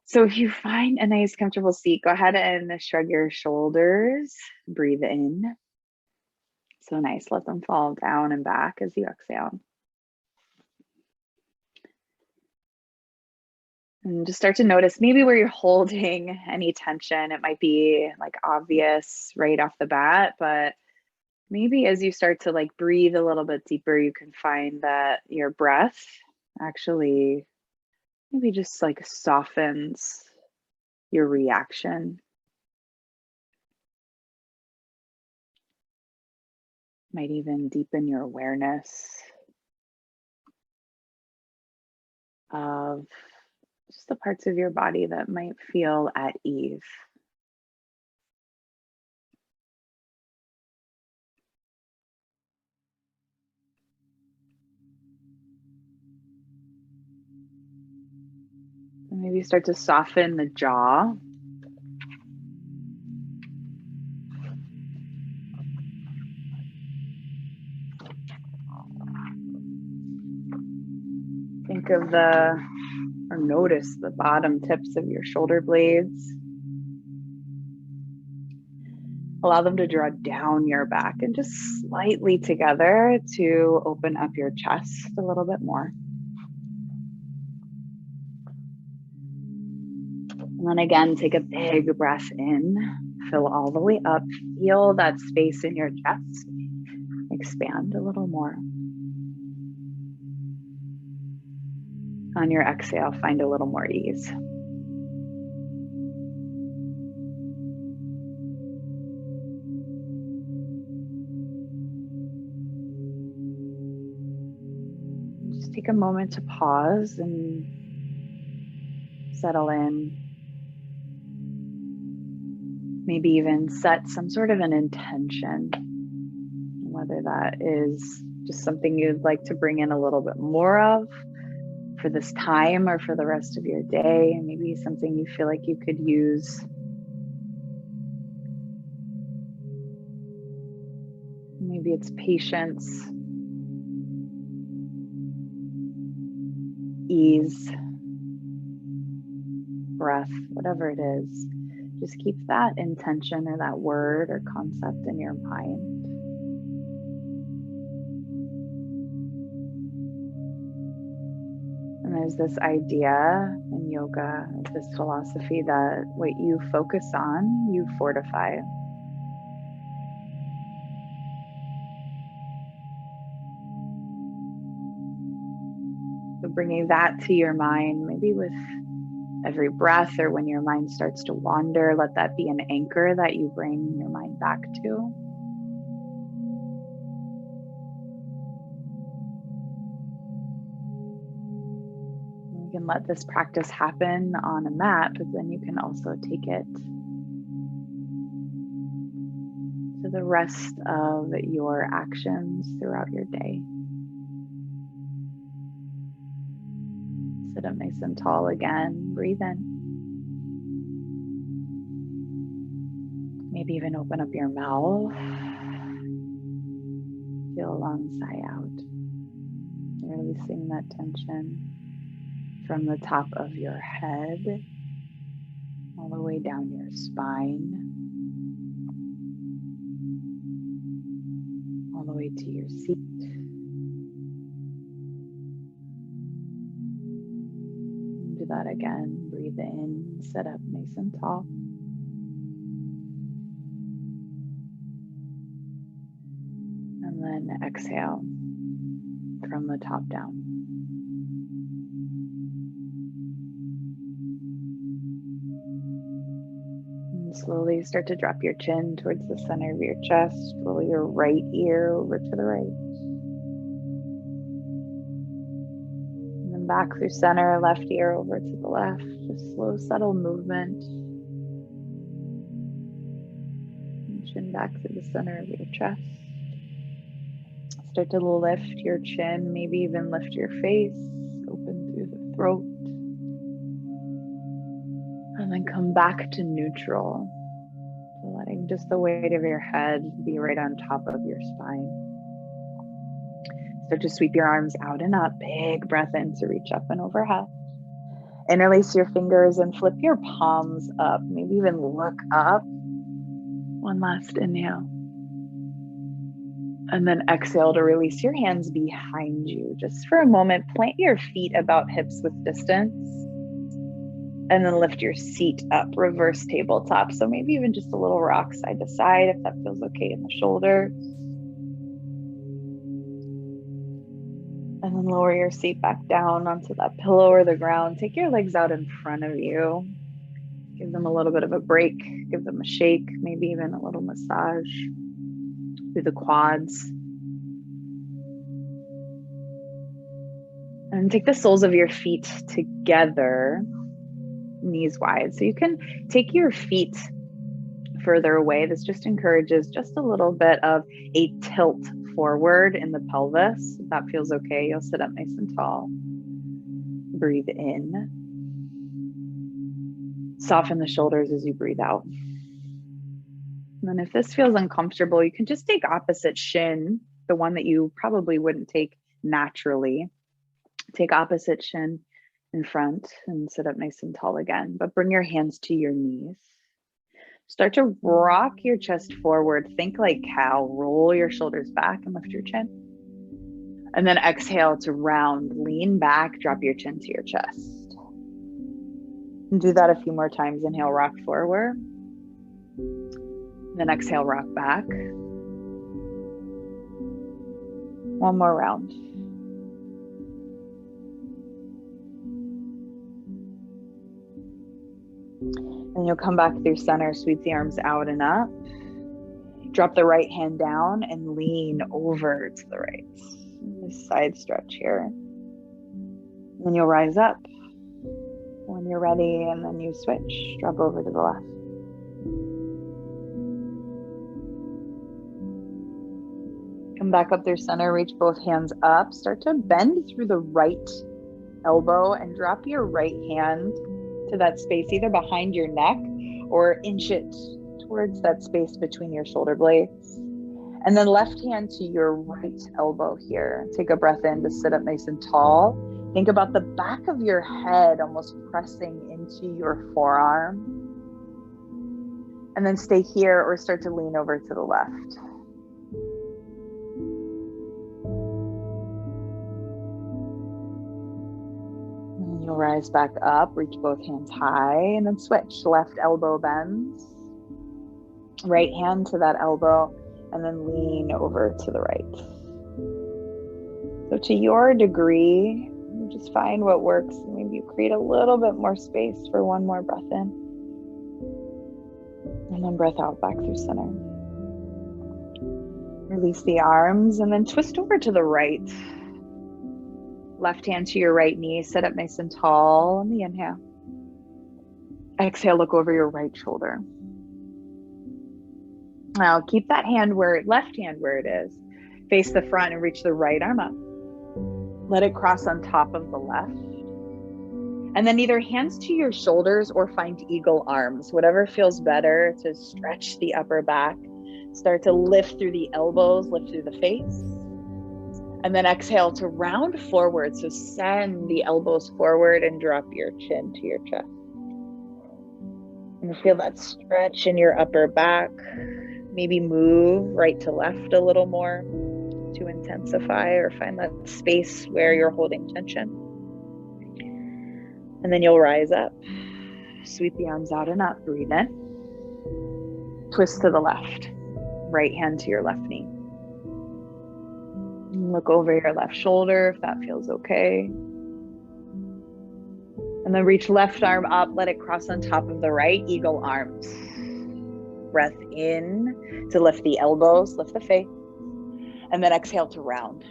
So if you find a nice comfortable seat, go ahead and shrug your shoulders, breathe in. So nice, let them fall down and back as you exhale. And just start to notice maybe where you're holding any tension. It might be like obvious right off the bat, but maybe as you start to like breathe a little bit deeper, you can find that your breath actually maybe just like softens your reaction. Might even deepen your awareness of just the parts of your body that might feel at ease. And maybe start to soften the jaw. Think of or notice the bottom tips of your shoulder blades. Allow them to draw down your back and just slightly together to open up your chest a little bit more. And then again, take a big breath in, fill all the way up, feel that space in your chest, expand a little more. On your exhale, find a little more ease. Just take a moment to pause and settle in. Maybe even set some sort of an intention, whether that is just something you'd like to bring in a little bit more of for this time or for the rest of your day, maybe something you feel like you could use. Maybe it's patience, ease, breath, whatever it is. Just keep that intention or that word or concept in your mind. And there's this idea in yoga, this philosophy that what you focus on, you fortify. So bringing that to your mind, maybe with every breath or when your mind starts to wander, let that be an anchor that you bring your mind back to. You can let this practice happen on a mat, but then you can also take it to the rest of your actions throughout your day. Sit up nice and tall again. Breathe in. Maybe even open up your mouth. Feel a long sigh out. Releasing that tension from the top of your head all the way down your spine, all the way to your seat. Do that again. Breathe in, sit up nice and tall. And then exhale from the top down. And slowly start to drop your chin towards the center of your chest. Roll your right ear over to the right. Back through center, left ear over to the left. Just slow, subtle movement. And chin back to the center of your chest. Start to lift your chin, maybe even lift your face, open through the throat. And then come back to neutral. So letting just the weight of your head be right on top of your spine. Start to sweep your arms out and up. Big breath in to reach up and overhead. Interlace your fingers and flip your palms up. Maybe even look up. One last inhale. And then exhale to release your hands behind you. Just for a moment, plant your feet about hips width distance. And then lift your seat up, reverse tabletop. So maybe even just a little rock side to side if that feels okay in the shoulders. And then lower your seat back down onto that pillow or the ground. Take your legs out in front of you. Give them a little bit of a break. Give them a shake, maybe even a little massage through the quads. And take the soles of your feet together, knees wide. So you can take your feet further away. This just encourages just a little bit of a tilt forward in the pelvis. If that feels okay, you'll sit up nice and tall. Breathe in. Soften the shoulders as you breathe out. And then if this feels uncomfortable, you can just take opposite shin, the one that you probably wouldn't take naturally. Take opposite shin in front and sit up nice and tall again, but bring your hands to your knees. Start to rock your chest forward. Think like cow. Roll your shoulders back and lift your chin. And then exhale to round. Lean back, drop your chin to your chest. And do that a few more times. Inhale, rock forward. Then exhale, rock back. One more round. And you'll come back through center, sweep the arms out and up. Drop the right hand down and lean over to the right. This side stretch here. And then you'll rise up when you're ready, and then you switch. Drop over to the left. Come back up through center, reach both hands up. Start to bend through the right elbow and drop your right hand to that space, either behind your neck or inch it towards that space between your shoulder blades. And then left hand to your right elbow here. Take a breath in to sit up nice and tall. Think about the back of your head almost pressing into your forearm. And then stay here or start to lean over to the left. You'll rise back up, reach both hands high, and then switch. Left elbow bends, right hand to that elbow, and then lean over to the right. So to your degree, you just find what works. Maybe you create a little bit more space for one more breath in. And then breath out back through center. Release the arms and then twist over to the right. Left hand to your right knee, sit up nice and tall on the inhale. Exhale, look over your right shoulder. Now keep that left hand where it is. Face the front and reach the right arm up. Let it cross on top of the left. And then either hands to your shoulders or find eagle arms, whatever feels better to stretch the upper back. Start to lift through the elbows, lift through the face. And then exhale to round forward. So send the elbows forward and drop your chin to your chest. And feel that stretch in your upper back. Maybe move right to left a little more to intensify, or find that space where you're holding tension. And then you'll rise up. Sweep the arms out and up. Breathe in. Twist to the left. Right hand to your left knee. Look over your left shoulder if that feels okay. And then reach left arm up, let it cross on top of the right, eagle arms. Breath in to lift the elbows, lift the face, and then exhale to round.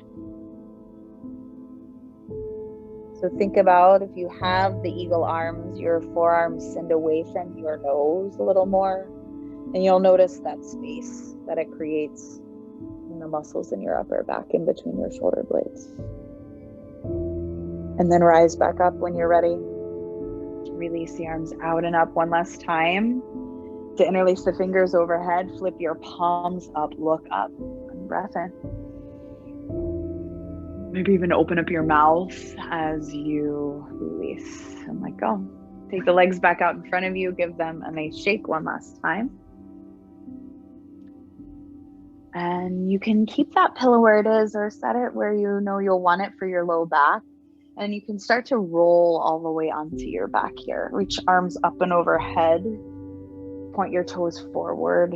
So think about, if you have the eagle arms, your forearms send away from your nose a little more, and you'll notice that space that it creates in the muscles in your upper back in between your shoulder blades. And then rise back up when you're ready. Release the arms out and up one last time. To interlace the fingers overhead, flip your palms up, look up, and breath in. Maybe even open up your mouth as you release and let go. Take the legs back out in front of you. Give them a nice shake one last time. And you can keep that pillow where it is or set it where you know you'll want it for your low back. And you can start to roll all the way onto your back here. Reach arms up and overhead. Point your toes forward.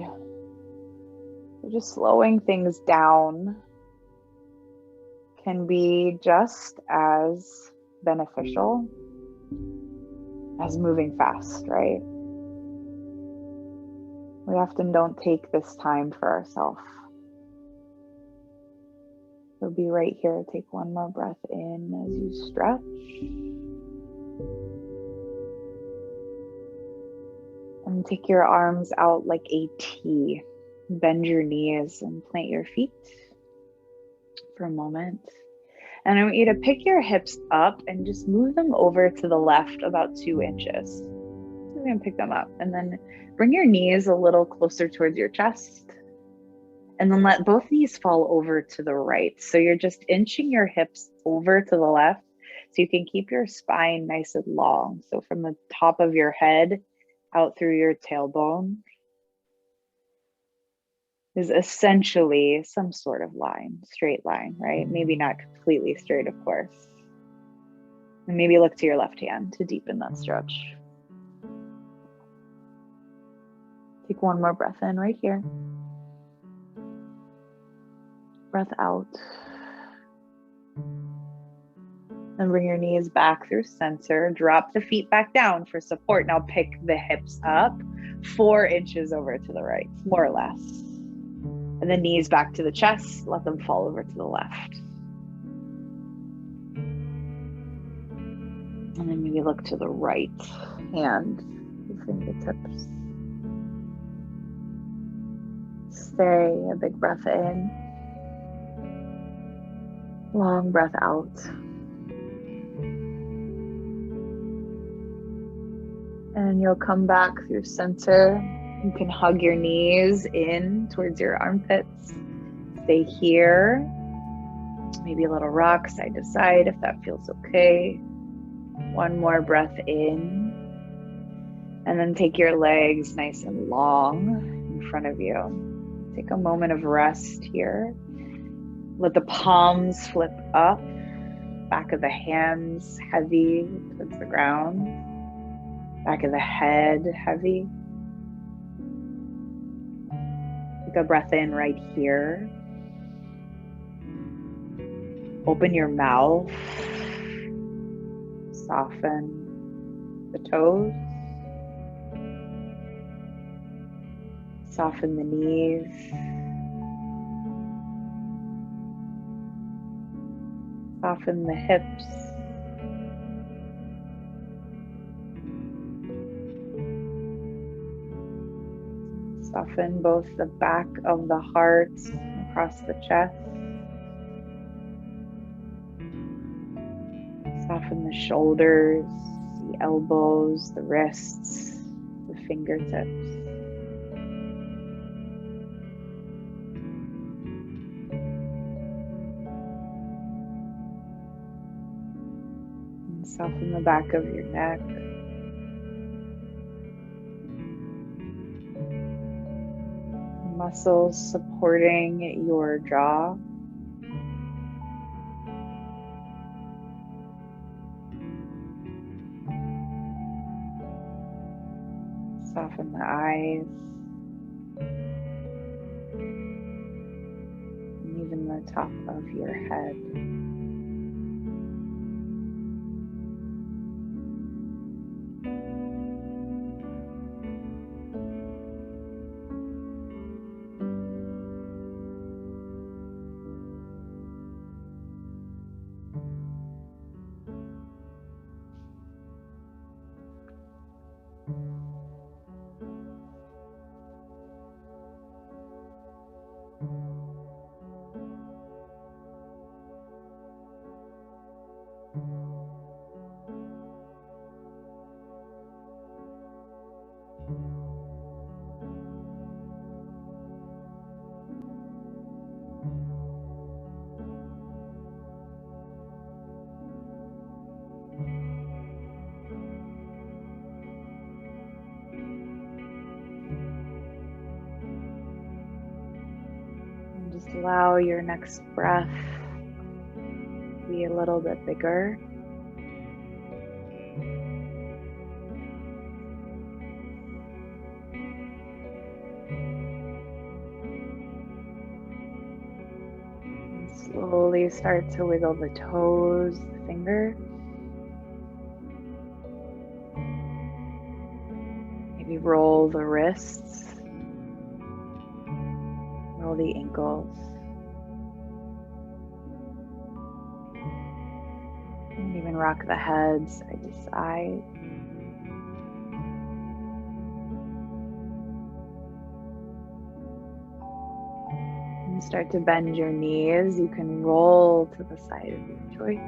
So just slowing things down can be just as beneficial as moving fast, right? We often don't take this time for ourselves. So be right here. Take one more breath in as you stretch. And take your arms out like a T. Bend your knees and plant your feet for a moment. And I want you to pick your hips up and just move them over to the left about 2 inches. You're going to pick them up and then bring your knees a little closer towards your chest. And then let both knees fall over to the right. So you're just inching your hips over to the left so you can keep your spine nice and long. So from the top of your head out through your tailbone is essentially some sort of line, straight line, right? Maybe not completely straight, of course. And maybe look to your left hand to deepen that stretch. Take one more breath in right here. Breath out. And bring your knees back through center. Drop the feet back down for support. Now pick the hips up 4 inches over to the right, more or less. And the knees back to the chest. Let them fall over to the left. And then maybe look to the right hand, the fingertips. Stay, a big breath in. Long breath out. And you'll come back through center. You can hug your knees in towards your armpits. Stay here. Maybe a little rock side to side if that feels okay. One more breath in. And then take your legs nice and long in front of you. Take a moment of rest here. Let the palms flip up. Back of the hands heavy towards the ground. Back of the head heavy. Take a breath in right here. Open your mouth. Soften the toes. Soften the knees. Soften the hips. Soften both the back of the heart across the chest. Soften the shoulders, the elbows, the wrists, the fingertips. And soften the back of your neck. Muscles supporting your jaw. Soften the eyes. And even the top of your head. allow your next breath to be a little bit bigger. And slowly start to wiggle the toes, the fingers. Maybe roll the wrists, roll the ankles, and even rock the head side to side. And start to bend your knees. You can roll to the side of your choice.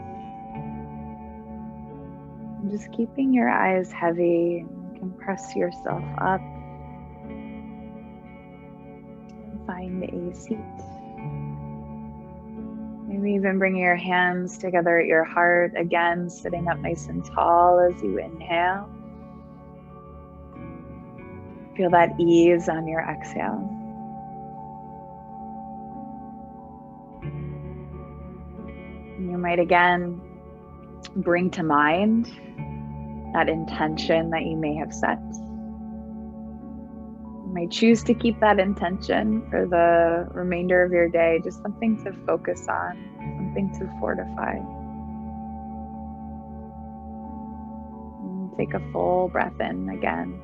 And just keeping your eyes heavy. You can press yourself up and find a seat. Maybe even bringing your hands together at your heart. Again, sitting up nice and tall as you inhale. Feel that ease on your exhale. And you might again bring to mind that intention that you may have set. You may choose to keep that intention for the remainder of your day, just something to focus on, something to fortify. And take a full breath in again.